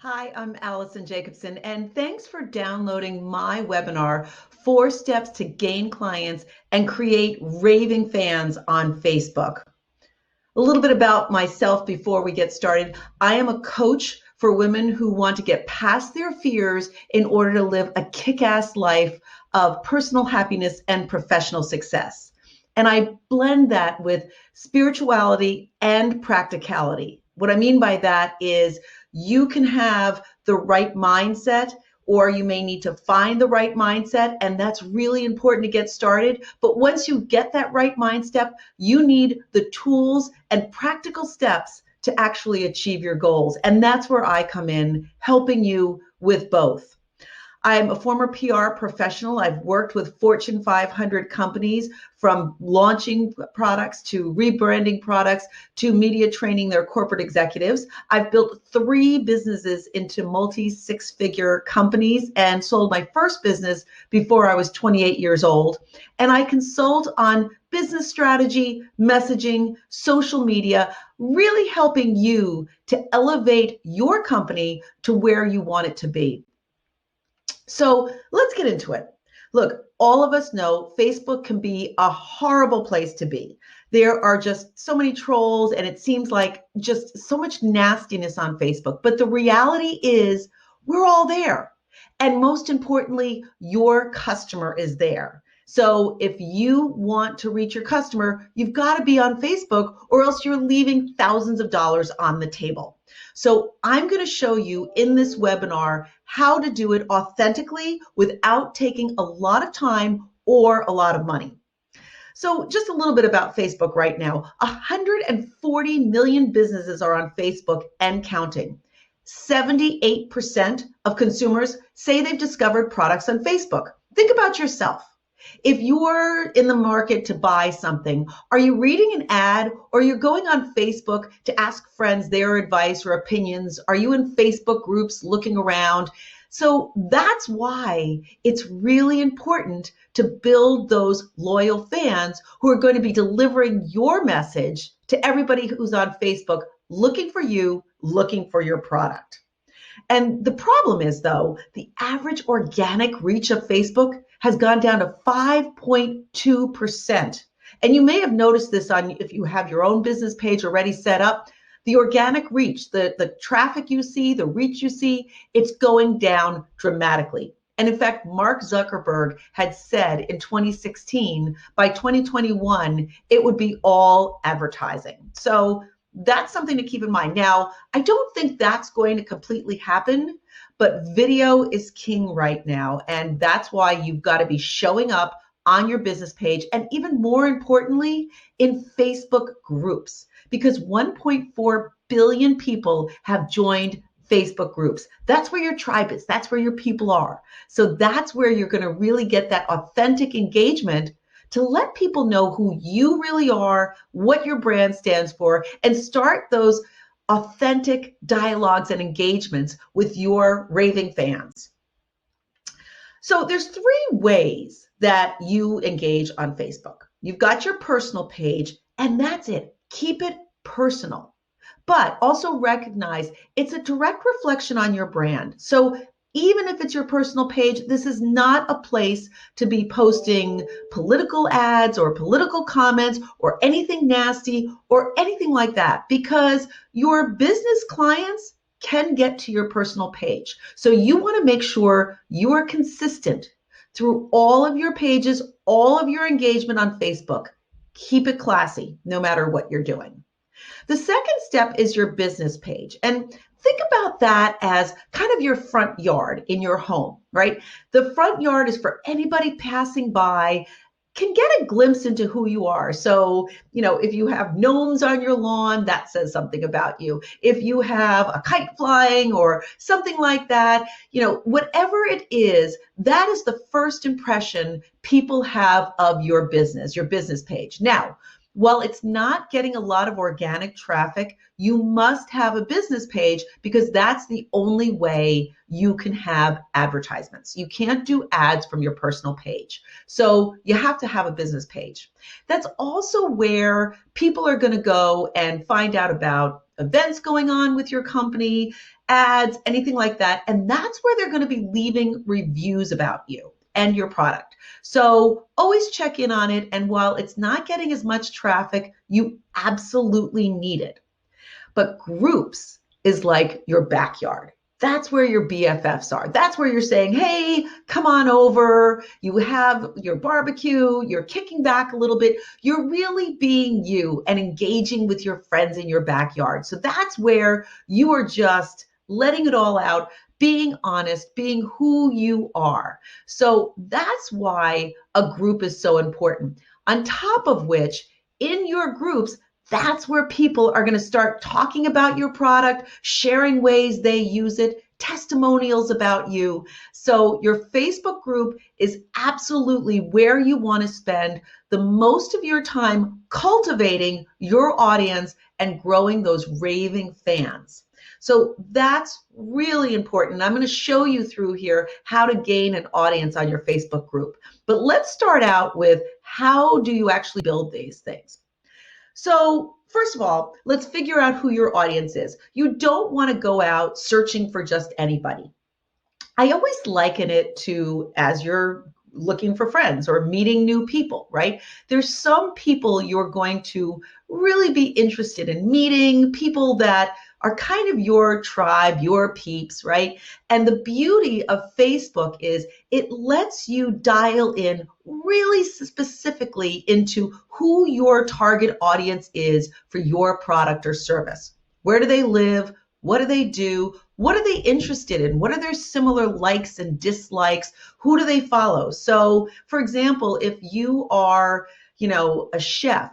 Hi, I'm Allison Jacobson, and thanks for downloading my webinar, 4 Steps to Gain Clients and Create Raving Fans on Facebook. A little bit about myself before we get started. I am a coach for women who want to get past their fears in order to live a kick-ass life of personal happiness and professional success. And I blend that with spirituality and practicality. What I mean by that is you can have the right mindset, or you may need to find the right mindset, and that's really important to get started. But once you get that right mindset, you need the tools and practical steps to actually achieve your goals. And that's where I come in, helping you with both. I'm a former PR professional. I've worked with Fortune 500 companies, from launching products to rebranding products to media training their corporate executives. I've built 3 businesses into multi-6-figure companies and sold my first business before I was 28 years old. And I consult on business strategy, messaging, social media, really helping you to elevate your company to where you want it to be. So let's get into it. Look, all of us know Facebook can be a horrible place to be. There are just so many trolls, and it seems like just so much nastiness on Facebook. But the reality is, we're all there. And most importantly, your customer is there. So if you want to reach your customer, you've got to be on Facebook, or else you're leaving thousands of dollars on the table. So I'm going to show you in this webinar how to do it authentically without taking a lot of time or a lot of money. So just a little bit about Facebook right now. 140 million businesses are on Facebook and counting. 78% of consumers say they've discovered products on Facebook. Think about yourself. If you're in the market to buy something, are you reading an ad, or you're going on Facebook to ask friends their advice or opinions? Are you in Facebook groups looking around? So that's why it's really important to build those loyal fans who are going to be delivering your message to everybody who's on Facebook looking for you, looking for your product. And the problem is, though, the average organic reach of Facebook has gone down to 5.2%. And you may have noticed this on, if you have your own business page already set up, the organic reach, the traffic you see, the reach you see, it's going down dramatically. And in fact, Mark Zuckerberg had said in 2016, by 2021, it would be all advertising. So that's something to keep in mind. Now, I don't think that's going to completely happen, but video is king right now. And that's why you've got to be showing up on your business page, and even more importantly, in Facebook groups, because 1.4 billion people have joined Facebook groups. That's where your tribe is. That's where your people are. So that's where you're going to really get that authentic engagement to let people know who you really are, what your brand stands for, and start those authentic dialogues and engagements with your raving fans. So there's 3 ways that you engage on Facebook. You've got your personal page, and that's it. Keep it personal. But also recognize it's a direct reflection on your brand. So even if it's your personal page, this is not a place to be posting political ads or political comments or anything nasty or anything like that, because your business clients can get to your personal page. So you want to make sure you are consistent through all of your pages, all of your engagement on Facebook. Keep it classy, no matter what you're doing. The second step is your business page. And think about that as kind of your front yard in your home, right? The front yard is for anybody passing by can get a glimpse into who you are. So, if you have gnomes on your lawn, that says something about you. If you have a kite flying or something like that, whatever it is, that is the first impression people have of your business page. Now, while it's not getting a lot of organic traffic, you must have a business page, because that's the only way you can have advertisements. You can't do ads from your personal page. So you have to have a business page. That's also where people are going to go and find out about events going on with your company, ads, anything like that. And that's where they're going to be leaving reviews about you and your product. So always check in on it. And while it's not getting as much traffic, you absolutely need it. But groups is like your backyard. That's where your BFFs are. That's where you're saying, hey, come on over. You have your barbecue. You're kicking back a little bit. You're really being you and engaging with your friends in your backyard. So that's where you are just letting it all out, being honest, being who you are. So that's why a group is so important. On top of which, in your groups, that's where people are going to start talking about your product, sharing ways they use it, testimonials about you. So your Facebook group is absolutely where you want to spend the most of your time cultivating your audience and growing those raving fans. So that's really important. I'm going to show you through here how to gain an audience on your Facebook group. But let's start out with, how do you actually build these things? So first of all, let's figure out who your audience is. You don't want to go out searching for just anybody. I always liken it to as you're looking for friends or meeting new people, right? There's some people you're going to really be interested in meeting, people that are kind of your tribe, your peeps, right? And the beauty of Facebook is it lets you dial in really specifically into who your target audience is for your product or service. Where do they live? What do they do? What are they interested in? What are their similar likes and dislikes? Who do they follow? So, for example, if you are, a chef,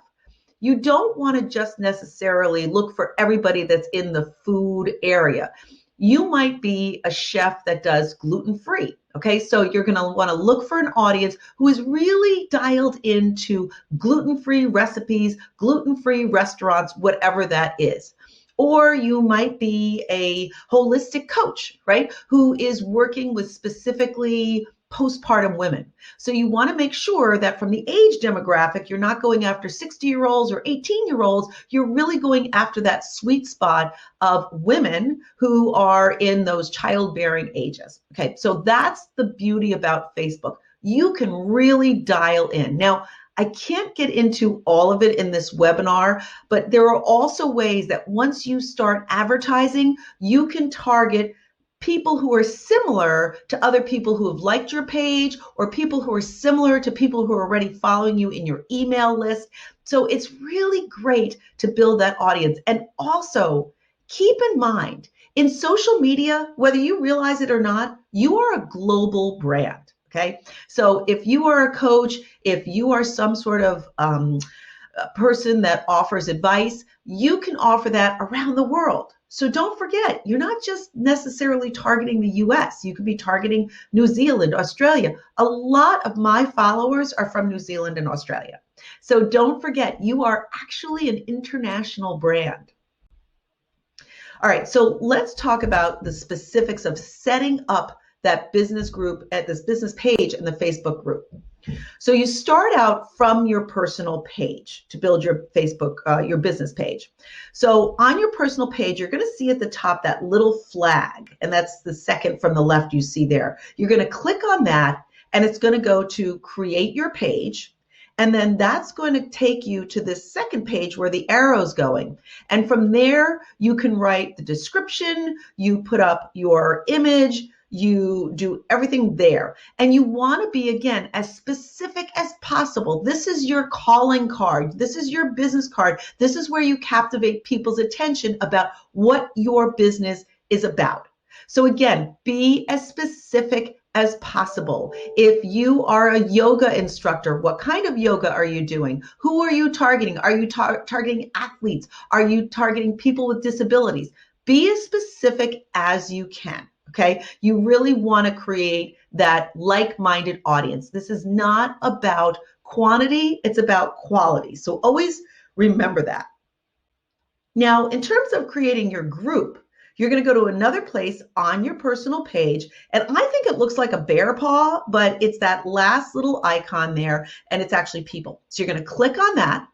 you don't want to just necessarily look for everybody that's in the food area. You might be a chef that does gluten-free. Okay, so you're going to want to look for an audience who is really dialed into gluten-free recipes, gluten-free restaurants, whatever that is. Or you might be a holistic coach, right, who is working with specifically postpartum women. So you want to make sure that from the age demographic, you're not going after 60-year-olds or 18-year-olds. You're really going after that sweet spot of women who are in those childbearing ages. Okay, so that's the beauty about Facebook. You can really dial in. Now, I can't get into all of it in this webinar, but there are also ways that once you start advertising, you can target people who are similar to other people who have liked your page, or people who are similar to people who are already following you in your email list. So it's really great to build that audience. And also keep in mind, in social media, whether you realize it or not, you are a global brand. Okay, so if you are a coach, if you are some sort of person that offers advice, you can offer that around the world. So don't forget, you're not just necessarily targeting the US. You could be targeting New Zealand, Australia. A lot of my followers are from New Zealand and Australia. So don't forget, you are actually an international brand. All right, so let's talk about the specifics of setting up that business group at this business page in the Facebook group. So you start out from your personal page to build your Facebook, your business page. So on your personal page, you're going to see at the top that little flag, and that's the second from the left you see there. You're going to click on that, and it's going to go to create your page. And then that's going to take you to this second page where the arrow's going. And from there, you can write the description, you put up your image, you do everything there. And you want to be, again, as specific as possible. This is your calling card. This is your business card. This is where you captivate people's attention about what your business is about. So again, be as specific as possible. If you are a yoga instructor, what kind of yoga are you doing? Who are you targeting? Are you targeting athletes? Are you targeting people with disabilities? Be as specific as you can. Okay, you really want to create that like-minded audience. This is not about quantity, it's about quality. So always remember that. Now, in terms of creating your group, you're going to go to another place on your personal page, and I think it looks like a bear paw, but it's that last little icon there, and it's actually people. So you're going to click on that.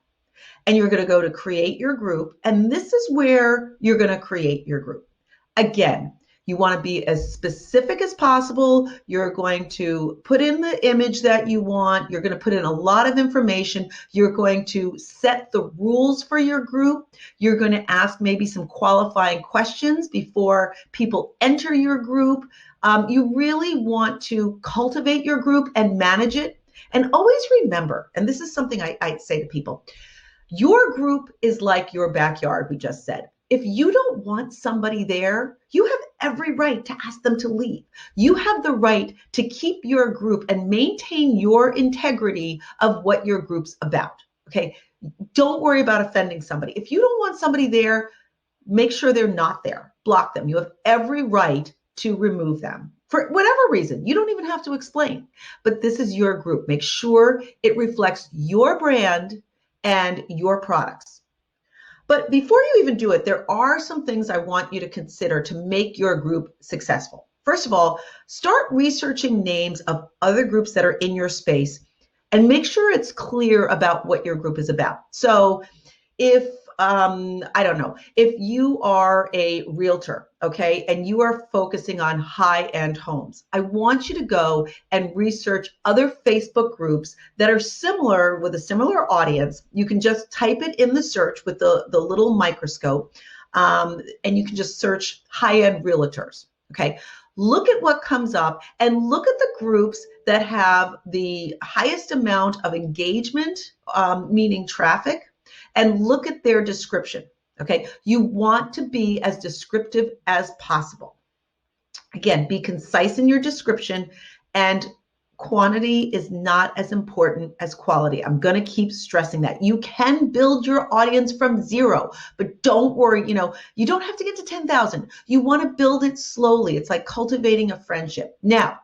And you're going to go to create your group. And this is where you're going to create your group. Again, you want to be as specific as possible. You're going to put in the image that you want. You're going to put in a lot of information. You're going to set the rules for your group. You're going to ask maybe some qualifying questions before people enter your group. You really want to cultivate your group and manage it. And always remember, and this is something I say to people, your group is like your backyard, we just said. If you don't want somebody there, you have every right to ask them to leave. You have the right to keep your group and maintain your integrity of what your group's about, okay? Don't worry about offending somebody. If you don't want somebody there, make sure they're not there. Block them. You have every right to remove them for whatever reason. You don't even have to explain, but this is your group. Make sure it reflects your brand and your products. But before you even do it, there are some things I want you to consider to make your group successful. First of all, start researching names of other groups that are in your space and make sure it's clear about what your group is about. So if, I don't know, if you are a realtor, okay, and you are focusing on high-end homes, I want you to go and research other Facebook groups that are similar with a similar audience. You can just type it in the search with the little microscope, and you can just search high-end realtors, okay? Look at what comes up and look at the groups that have the highest amount of engagement, meaning traffic, and look at their description, okay? You want to be as descriptive as possible. Again, be concise in your description, and quantity is not as important as quality. I'm going to keep stressing that. You can build your audience from zero, but don't worry, you don't have to get to 10,000. You want to build it slowly. It's like cultivating a friendship. Now,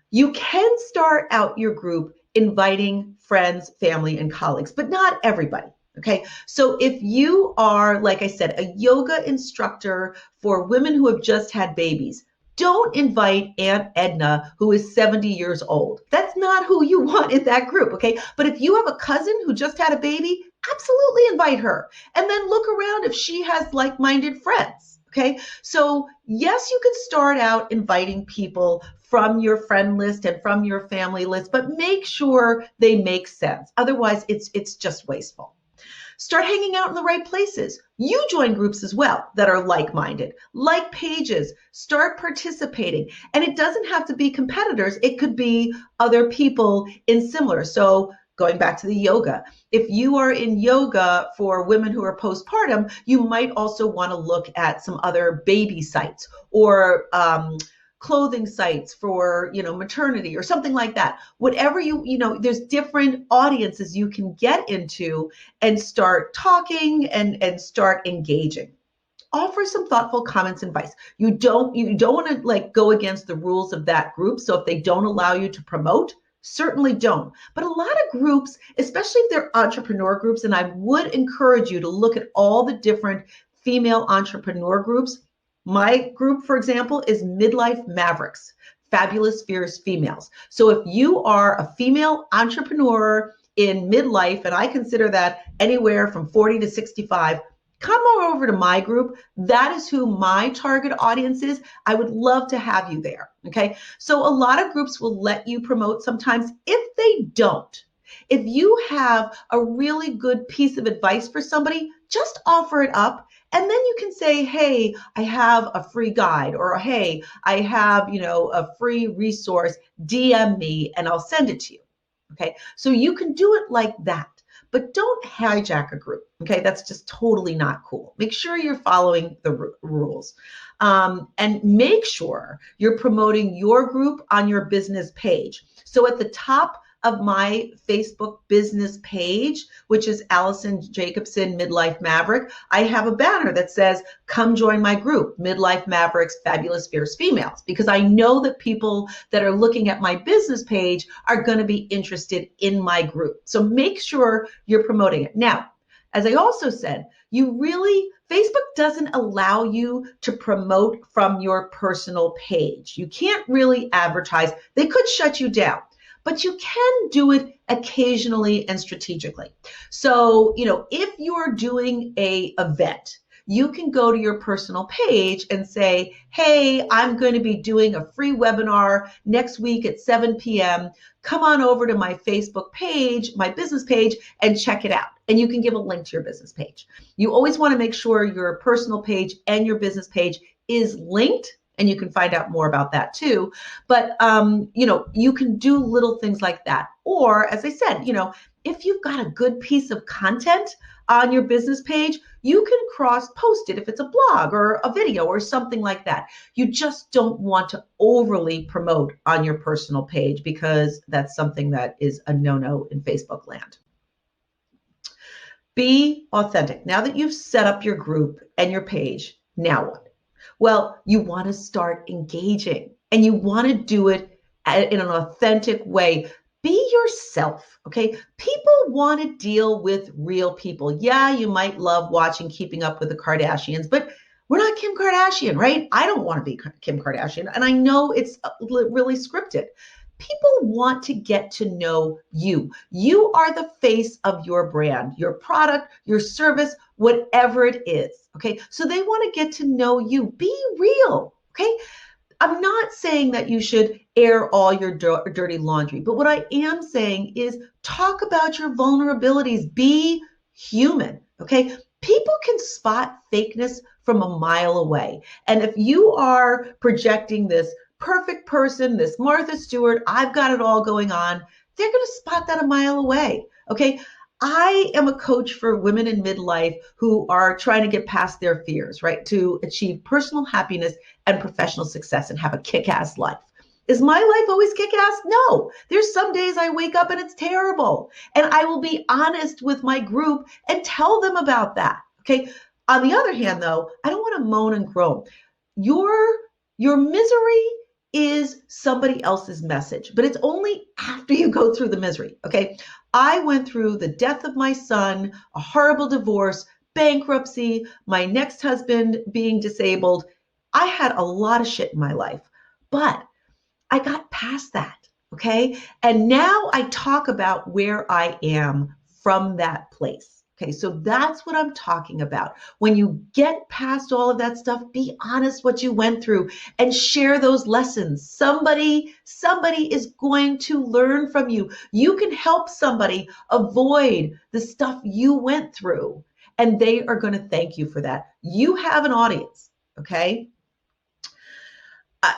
you can start out your group inviting friends, family, and colleagues, but not everybody. Okay, so if you are, like I said, a yoga instructor for women who have just had babies, don't invite Aunt Edna, who is 70 years old. That's not who you want in that group, okay? But if you have a cousin who just had a baby, absolutely invite her. And then look around if she has like-minded friends, okay? So yes, you can start out inviting people from your friend list and from your family list, but make sure they make sense. Otherwise, it's just wasteful. Start hanging out in the right places. You join groups as well that are like-minded, like pages. Start participating. And it doesn't have to be competitors. It could be other people in similar. So going back to the yoga, if you are in yoga for women who are postpartum, you might also want to look at some other baby sites or clothing sites for, maternity or something like that. Whatever there's different audiences you can get into and start talking and start engaging. Offer some thoughtful comments and advice. You don't want to go against the rules of that group. So if they don't allow you to promote, certainly don't. But a lot of groups, especially if they're entrepreneur groups, and I would encourage you to look at all the different female entrepreneur groups. My group, for example, is Midlife Mavericks, Fabulous Fierce Females. So if you are a female entrepreneur in midlife, and I consider that anywhere from 40 to 65, come over to my group. That is who my target audience is. I would love to have you there, okay? So a lot of groups will let you promote sometimes. If they don't, if you have a really good piece of advice for somebody, just offer it up. And then you can say, hey, I have a free guide, or hey, I have, a free resource, DM me and I'll send it to you. Okay. So you can do it like that, but don't hijack a group. Okay. That's just totally not cool. Make sure you're following the rules, and make sure you're promoting your group on your business page. So at the top of my Facebook business page, which is Allison Jacobson Midlife Maverick, I have a banner that says, come join my group, Midlife Mavericks, Fabulous Fierce Females, because I know that people that are looking at my business page are going to be interested in my group. So make sure you're promoting it. Now, as I also said, Facebook doesn't allow you to promote from your personal page. You can't really advertise. They could shut you down. but you can do it occasionally and strategically. So, if you're doing a event, you can go to your personal page and say, hey, I'm going to be doing a free webinar next week at 7 p.m. Come on over to my Facebook page, my business page, and check it out. And you can give a link to your business page. You always want to make sure your personal page and your business page is linked, and you can find out more about that too. But, you can do little things like that. Or, as I said, if you've got a good piece of content on your business page, you can cross post it if it's a blog or a video or something like that. You just don't want to overly promote on your personal page, because that's something that is a no-no in Facebook land. Be authentic. Now that you've set up your group and your page, now what? Well, you want to start engaging, and you want to do it in an authentic way. Be yourself, okay? People want to deal with real people. Yeah, you might love watching Keeping Up with the Kardashians, but we're not Kim Kardashian, right? I don't want to be Kim Kardashian, and I know it's really scripted. People want to get to know you. You are the face of your brand, your product, your service, whatever it is, okay? So they want to get to know you. Be real, okay? I'm not saying that you should air all your dirty laundry, but what I am saying is talk about your vulnerabilities. Be human, okay? People can spot fakeness from a mile away. And if you are projecting this perfect person, this Martha Stewart, I've got it all going on, they're going to spot that a mile away, okay? I am a coach for women in midlife who are trying to get past their fears, right? To achieve personal happiness and professional success and have a kick-ass life. Is my life always kick-ass? No. There's some days I wake up and it's terrible. And I will be honest with my group and tell them about that, okay? On the other hand, though, I don't want to moan and groan. Your misery is somebody else's message, but it's only after you go through the misery, okay? I went through the death of my son, a horrible divorce, bankruptcy, my next husband being disabled. I had a lot of shit in my life, but I got past that, okay? And now I talk about where I am from that place. Okay, so that's what I'm talking about. When you get past all of that stuff, be honest what you went through and share those lessons. Somebody is going to learn from you. You can help somebody avoid the stuff you went through, and they are going to thank you for that. You have an audience, okay?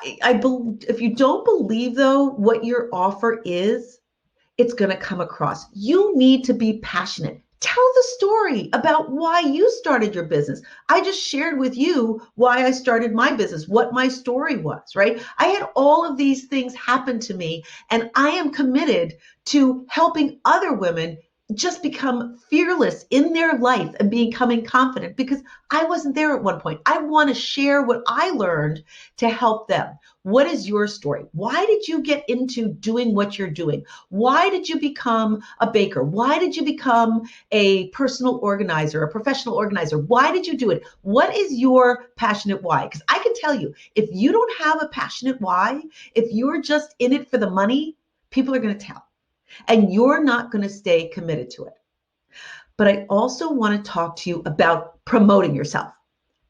If you don't believe, though, what your offer is, it's going to come across. You need to be passionate. Tell the story about why you started your business. I just shared with you why I started my business, what my story was, right? I had all of these things happen to me, and I am committed to helping other women just become fearless in their life and becoming confident, because I wasn't there at one point. I want to share what I learned to help them. What is your story? Why did you get into doing what you're doing? Why did you become a baker? Why did you become a personal organizer, a professional organizer? Why did you do it? What is your passionate why? Because I can tell you, if you don't have a passionate why, if you're just in it for the money, people are going to tell. And you're not going to stay committed to it. But I also want to talk to you about promoting yourself.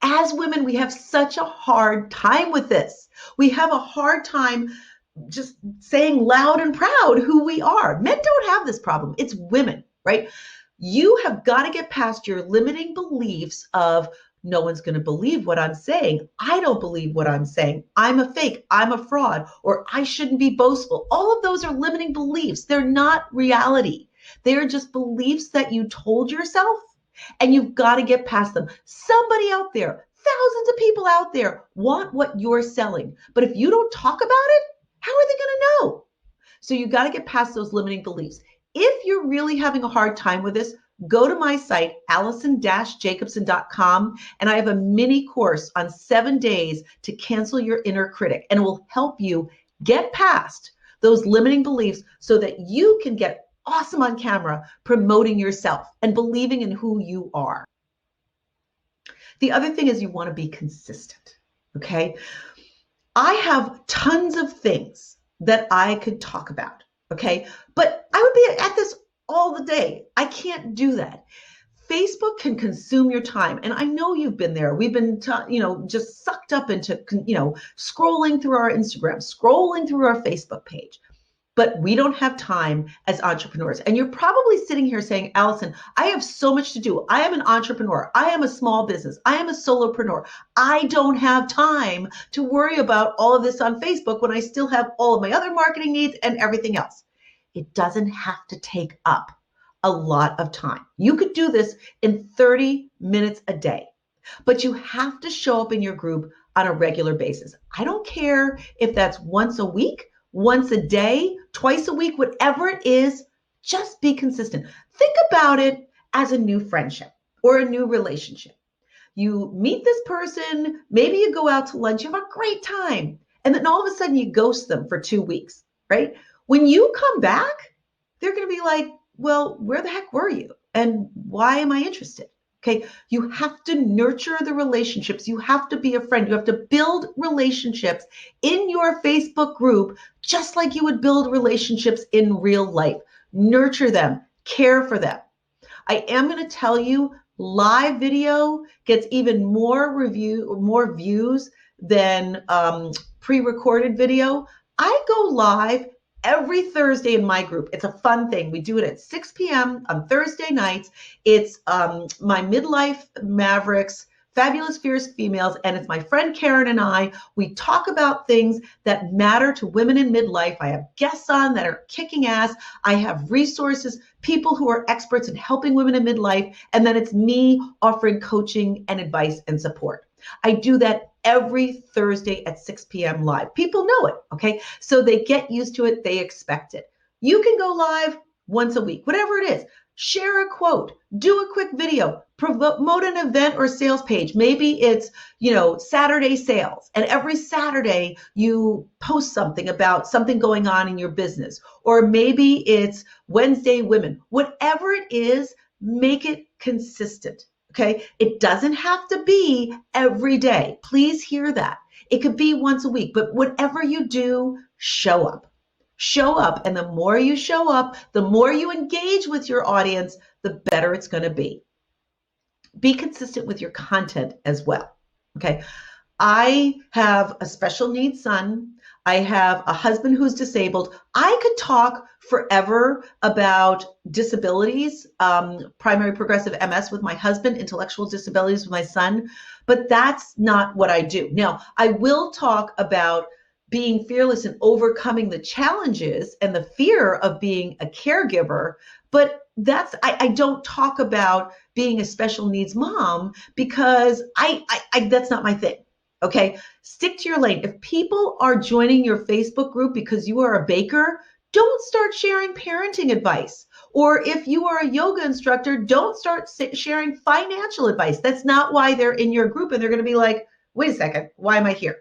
As women, we have such a hard time with this. We have a hard time just saying loud and proud who we are. Men don't have this problem. It's women, right? You have got to get past your limiting beliefs of, no one's going to believe what I'm saying. I don't believe what I'm saying. I'm a fake. I'm a fraud. Or I shouldn't be boastful. All of those are limiting beliefs. They're not reality. They're just beliefs that you told yourself, and you've got to get past them. Somebody out there, thousands of people out there want what you're selling. But if you don't talk about it, how are they going to know? So you got to get past those limiting beliefs. If you're really having a hard time with this, go to my site, allison-jacobson.com, and I have a mini course on 7 days to cancel your inner critic, and it will help you get past those limiting beliefs so that you can get awesome on camera promoting yourself and believing in who you are. The other thing is you want to be consistent, okay? I have tons of things that I could talk about, Okay. But I would be at this all the day. I can't do that. Facebook can consume your time. And I know you've been there. We've been, just sucked up into, scrolling through our Instagram, scrolling through our Facebook page. But we don't have time as entrepreneurs. And you're probably sitting here saying, Allison, I have so much to do. I am an entrepreneur. I am a small business. I am a solopreneur. I don't have time to worry about all of this on Facebook when I still have all of my other marketing needs and everything else. It doesn't have to take up a lot of time. You could do this in 30 minutes a day, but you have to show up in your group on a regular basis. I don't care if that's once a week, once a day, twice a week, whatever it is, just be consistent. Think about it as a new friendship or a new relationship. You meet this person, maybe you go out to lunch, you have a great time, and then all of a sudden you ghost them for 2 weeks, right? When you come back, they're going to be like, well, where the heck were you? And why am I interested? Okay. You have to nurture the relationships. You have to be a friend. You have to build relationships in your Facebook group, just like you would build relationships in real life. Nurture them, care for them. I am going to tell you, live video gets even more views than pre-recorded video. I go live every Thursday in my group. It's a fun thing. We do it at 6 p.m. on Thursday nights. It's my Midlife Mavericks, Fabulous Fierce Females, and it's my friend Karen and I. We talk about things that matter to women in midlife. I have guests on that are kicking ass. I have resources, people who are experts in helping women in midlife, and then it's me offering coaching and advice and support. I do that every Thursday at 6 p.m. live. People know it, okay? So they get used to it, they expect it. You can go live once a week, whatever it is. Share a quote, do a quick video, promote an event or sales page. Maybe it's, Saturday sales, and every Saturday you post something about something going on in your business. Or maybe it's Wednesday women. Whatever it is, make it consistent. Okay. It doesn't have to be every day. Please hear that. It could be once a week, but whatever you do, show up. Show up. And the more you show up, the more you engage with your audience, the better it's going to be. Be consistent with your content as well. Okay. I have a special needs son. I have a husband who's disabled. I could talk forever about disabilities, primary progressive MS with my husband, intellectual disabilities with my son, but that's not what I do. Now, I will talk about being fearless and overcoming the challenges and the fear of being a caregiver, but I don't talk about being a special needs mom because that's not my thing. Okay, stick to your lane. If people are joining your Facebook group because you are a baker, don't start sharing parenting advice. Or if you are a yoga instructor, don't start sharing financial advice. That's not why they're in your group, and they're going to be like, wait a second, why am I here?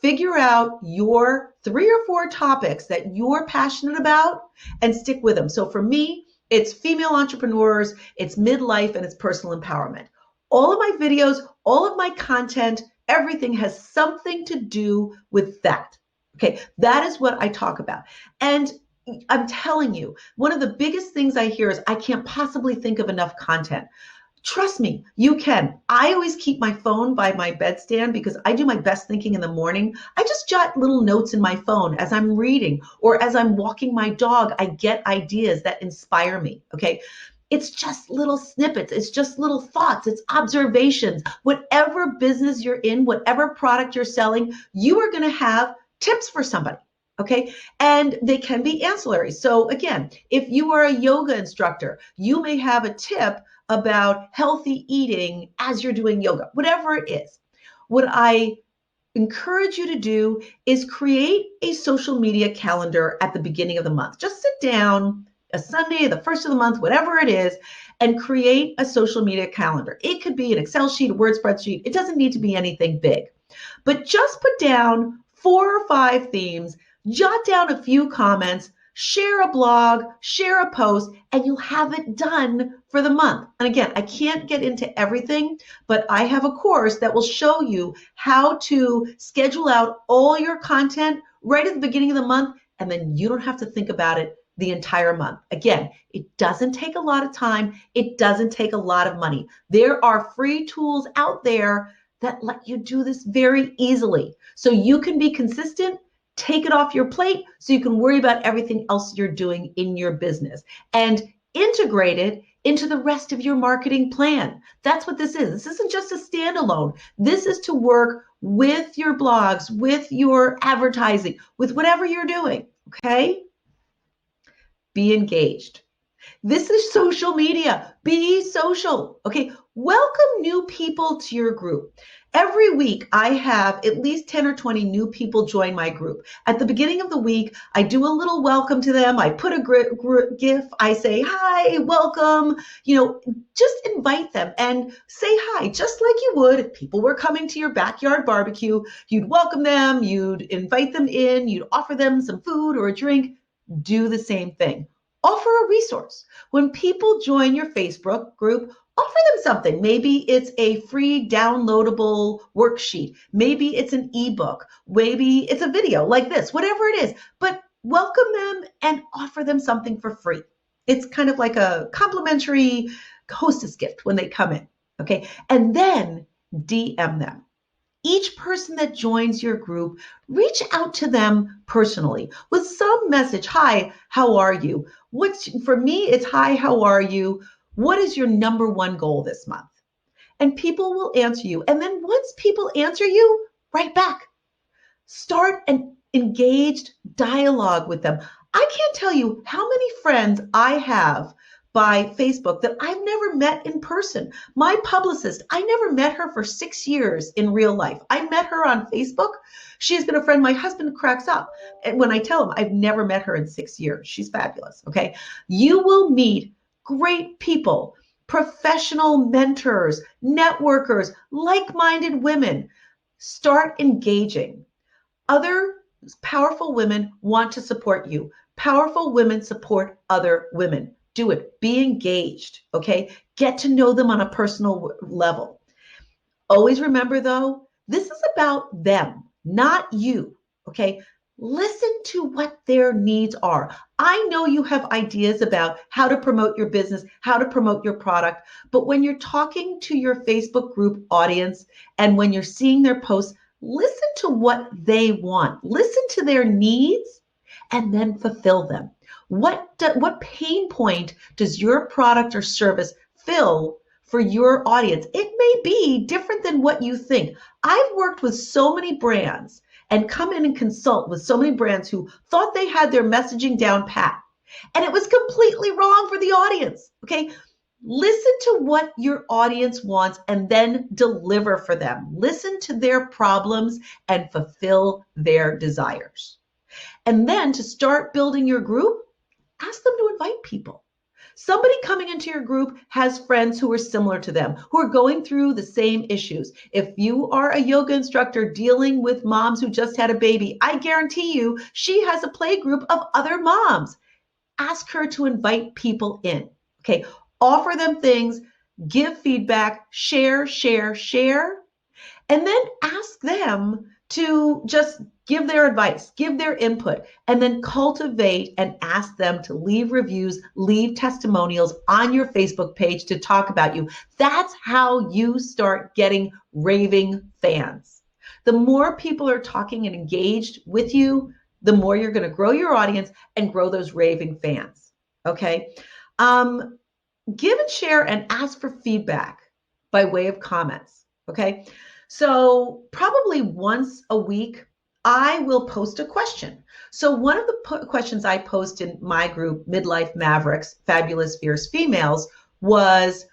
Figure out your 3 or 4 topics that you're passionate about and stick with them. So for me, it's female entrepreneurs, it's midlife, and it's personal empowerment. All of my videos, all of my content, everything has something to do with that. Okay, that is what I talk about. And I'm telling you, one of the biggest things I hear is I can't possibly think of enough content. Trust me, you can. I always keep my phone by my bedstand because I do my best thinking in the morning. I just jot little notes in my phone as I'm reading or as I'm walking my dog. I get ideas that inspire me. Okay. It's just little snippets. It's just little thoughts. It's observations. Whatever business you're in, whatever product you're selling, you are going to have tips for somebody. Okay. And they can be ancillary. So again, if you are a yoga instructor, you may have a tip about healthy eating as you're doing yoga, whatever it is. What I encourage you to do is create a social media calendar at the beginning of the month. Just sit down a Sunday, the first of the month, whatever it is, and create a social media calendar. It could be an Excel sheet, a word spreadsheet. It doesn't need to be anything big, but just put down 4 or 5 themes, jot down a few comments, share a blog, share a post, and you'll have it done for the month. And again, I can't get into everything, but I have a course that will show you how to schedule out all your content right at the beginning of the month and then you don't have to think about it the entire month. Again, it doesn't take a lot of time. It doesn't take a lot of money. There are free tools out there that let you do this very easily. So you can be consistent, take it off your plate so you can worry about everything else you're doing in your business and integrate it into the rest of your marketing plan. That's what this is. This isn't just a standalone. This is to work with your blogs, with your advertising, with whatever you're doing, okay? Be engaged. This is social media. Be social. Okay. Welcome new people to your group. Every week, I have at least 10 or 20 new people join my group. At the beginning of the week, I do a little welcome to them. I put a GIF. I say, hi, welcome. Just invite them and say hi, just like you would if people were coming to your backyard barbecue. You'd welcome them. You'd invite them in. You'd offer them some food or a drink. Do the same thing. Offer a resource. When people join your Facebook group, offer them something. Maybe it's a free downloadable worksheet. Maybe it's an ebook. Maybe it's a video like this, whatever it is. But welcome them and offer them something for free. It's kind of like a complimentary hostess gift when they come in. Okay. And then DM them. Each person that joins your group, reach out to them personally with some message. Hi, how are you? For me, it's hi, how are you? What is your number one goal this month? And people will answer you. And then once people answer you, write back. Start an engaged dialogue with them. I can't tell you how many friends I have by Facebook that I've never met in person. My publicist, I never met her for 6 years in real life. I met her on Facebook. She has been a friend. My husband cracks up when I tell him I've never met her in 6 years. She's fabulous, okay? You will meet great people, professional mentors, networkers, like-minded women. Start engaging. Other powerful women want to support you. Powerful women support other women. Do it. Be engaged, okay? Get to know them on a personal level. Always remember, though, this is about them, not you, okay? Listen to what their needs are. I know you have ideas about how to promote your business, how to promote your product, but when you're talking to your Facebook group audience and when you're seeing their posts, listen to what they want. Listen to their needs and then fulfill them. What pain point does your product or service fill for your audience? It may be different than what you think. I've worked with so many brands and come in and consult with so many brands who thought they had their messaging down pat, and it was completely wrong for the audience, okay? Listen to what your audience wants and then deliver for them. Listen to their problems and fulfill their desires. And then to start building your group, ask them to invite people. Somebody coming into your group has friends who are similar to them, who are going through the same issues. If you are a yoga instructor dealing with moms who just had a baby, I guarantee you she has a play group of other moms. Ask her to invite people in, okay? Offer them things, give feedback, share, and then ask them to just give their advice, give their input, and then cultivate and ask them to leave reviews, leave testimonials on your Facebook page to talk about you. That's how you start getting raving fans. The more people are talking and engaged with you, the more you're going to grow your audience and grow those raving fans, okay? Give and share and ask for feedback by way of comments, okay? So probably once a week, I will post a question. So one of the questions I post in my group, Midlife Mavericks, Fabulous Fierce Females, was,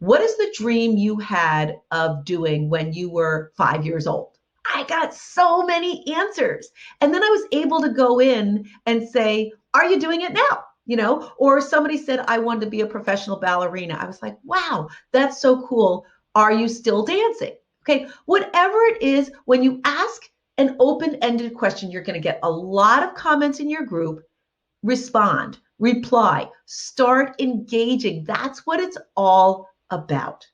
what is the dream you had of doing when you were 5 years old? I got so many answers. And then I was able to go in and say, are you doing it now? Or somebody said, I wanted to be a professional ballerina. I was like, wow, that's so cool. Are you still dancing? Okay, whatever it is, when you ask an open-ended question, you're going to get a lot of comments in your group. Respond, reply, start engaging. That's what it's all about.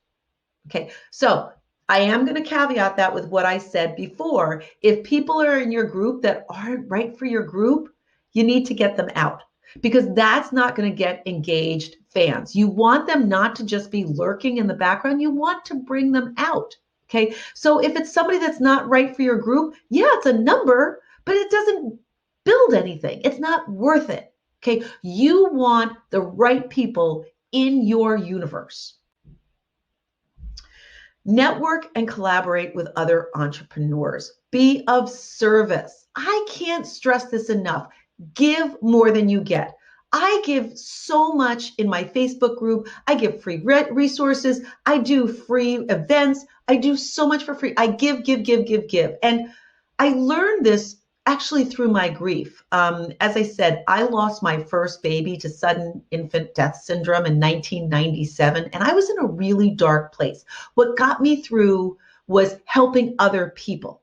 Okay, so I am going to caveat that with what I said before. If people are in your group that aren't right for your group, you need to get them out, because that's not going to get engaged fans. You want them not to just be lurking in the background. You want to bring them out. Okay. So if it's somebody that's not right for your group, yeah, it's a number, but it doesn't build anything. It's not worth it. Okay. You want the right people in your universe. Network and collaborate with other entrepreneurs. Be of service. I can't stress this enough. Give more than you get. I give so much in my Facebook group. I give free resources. I do free events. I do so much for free. I give, give, give, give, give. And I learned this actually through my grief. As I said, I lost my first baby to sudden infant death syndrome in 1997, and I was in a really dark place. What got me through was helping other people.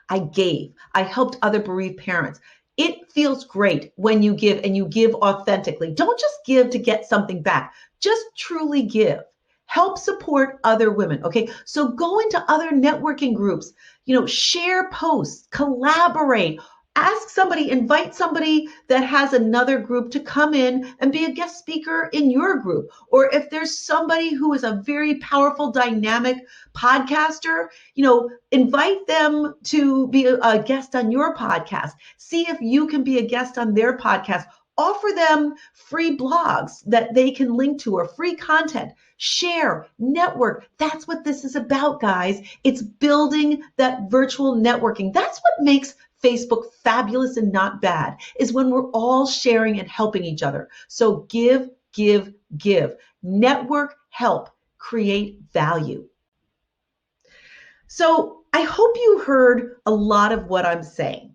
I gave. I helped other bereaved parents. It feels great when you give, and you give authentically. Don't just give to get something back. Just truly give. Help support other women. Okay. So go into other networking groups, share posts, collaborate, ask somebody, invite somebody that has another group to come in and be a guest speaker in your group. Or if there's somebody who is a very powerful, dynamic podcaster, invite them to be a guest on your podcast. See if you can be a guest on their podcast. Offer them free blogs that they can link to, or free content. Share, network. That's what this is about, guys. It's building that virtual networking. That's what makes Facebook fabulous and not bad, is when we're all sharing and helping each other. So give, give, give. Network, help, create value. So I hope you heard a lot of what I'm saying.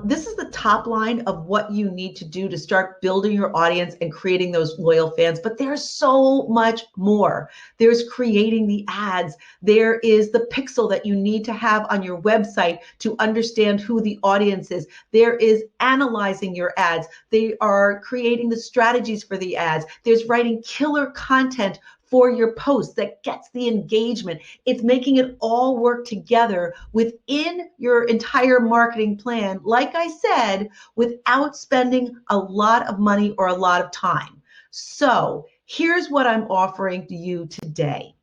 This is the top line of what you need to do to start building your audience and creating those loyal fans. But there's so much more. There's creating the ads. There is the pixel that you need to have on your website to understand who the audience is. There is analyzing your ads. They are creating the strategies for the ads. There's writing killer content for your post that gets the engagement. It's making it all work together within your entire marketing plan, like I said, without spending a lot of money or a lot of time. So here's what I'm offering to you today.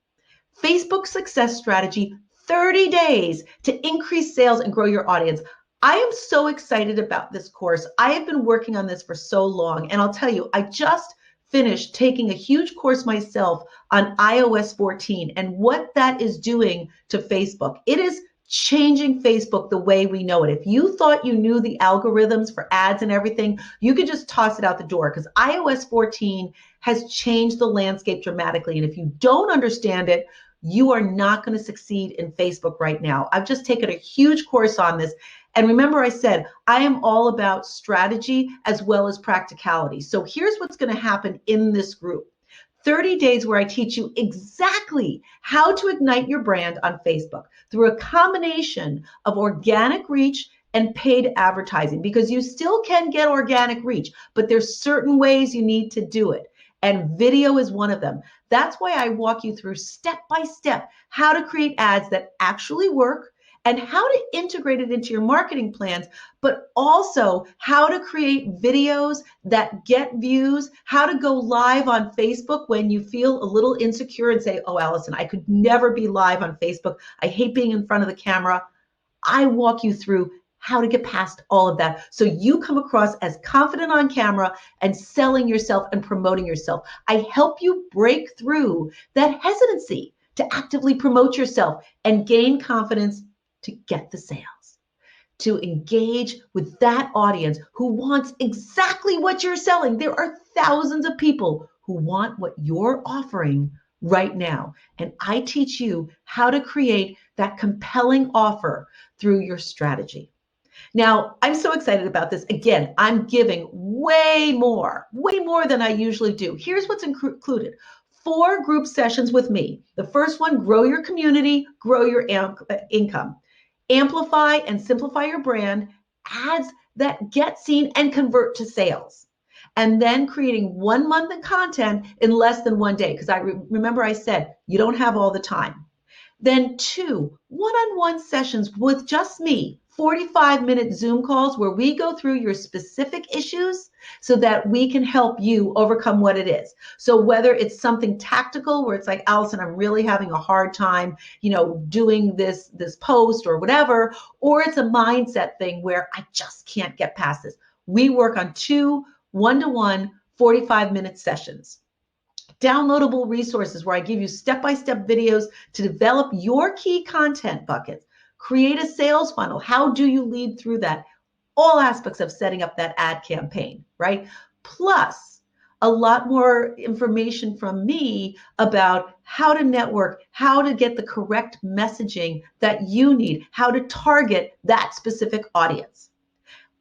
Facebook Success Strategy, 30 days to increase sales and grow your audience. I am so excited about this course. I have been working on this for so long, and I'll tell you, I just finished taking a huge course myself on iOS 14 and what that is doing to Facebook. It is changing Facebook the way we know it. If you thought you knew the algorithms for ads and everything, you could just toss it out the door, because iOS 14 has changed the landscape dramatically. And if you don't understand it, you are not going to succeed in Facebook right now. I've just taken a huge course on this. And remember, I said, I am all about strategy as well as practicality. So here's what's going to happen in this group. 30 days where I teach you exactly how to ignite your brand on Facebook through a combination of organic reach and paid advertising, because you still can get organic reach, but there's certain ways you need to do it. And video is one of them. That's why I walk you through step by step how to create ads that actually work, and how to integrate it into your marketing plans, but also how to create videos that get views, how to go live on Facebook when you feel a little insecure and say, oh, Allison, I could never be live on Facebook. I hate being in front of the camera. I walk you through how to get past all of that so you come across as confident on camera and selling yourself and promoting yourself. I help you break through that hesitancy to actively promote yourself and gain confidence to get the sales, to engage with that audience who wants exactly what you're selling. There are thousands of people who want what you're offering right now. And I teach you how to create that compelling offer through your strategy. Now, I'm so excited about this. Again, I'm giving way more than I usually do. Here's what's included. 4 group sessions with me. The first one, grow your community, grow your income. Amplify and simplify your brand, ads that get seen and convert to sales. And then creating 1 month of content in less than 1 day, because remember I said you don't have all the time. Then 2 one-on-one sessions with just me, 45-minute Zoom calls where we go through your specific issues so that we can help you overcome what it is. So whether it's something tactical where it's like, Allison, I'm really having a hard time, doing this post or whatever, or it's a mindset thing where I just can't get past this. We work on 2 one-to-one 45-minute sessions. Downloadable resources where I give you step-by-step videos to develop your key content buckets. Create a sales funnel. How do you lead through that? All aspects of setting up that ad campaign, right? Plus, a lot more information from me about how to network, how to get the correct messaging that you need, how to target that specific audience.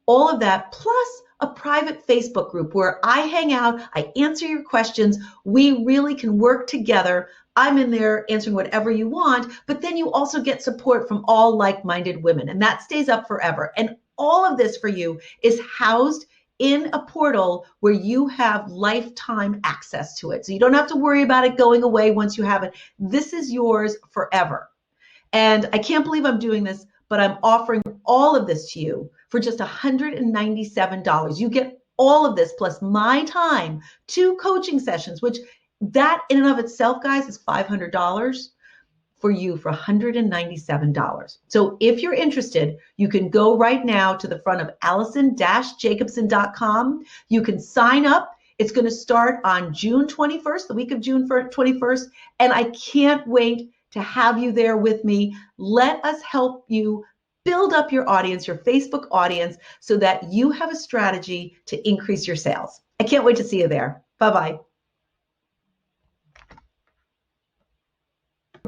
All of that, plus a private Facebook group where I hang out, I answer your questions, we really can work together. I'm in there answering whatever you want, but then you also get support from all like-minded women, and that stays up forever. And all of this for you is housed in a portal where you have lifetime access to it. So you don't have to worry about it going away once you have it. This is yours forever. And I can't believe I'm doing this, but I'm offering all of this to you for just $197. You get all of this plus my time, 2 coaching sessions, which that in and of itself, guys, is $500 for you for $197. So if you're interested, you can go right now to the front of allison-jacobson.com. You can sign up. It's going to start on June 21st, the week of June 21st, and I can't wait to have you there with me. Let us help you build up your audience, your Facebook audience, so that you have a strategy to increase your sales. I can't wait to see you there. Bye-bye.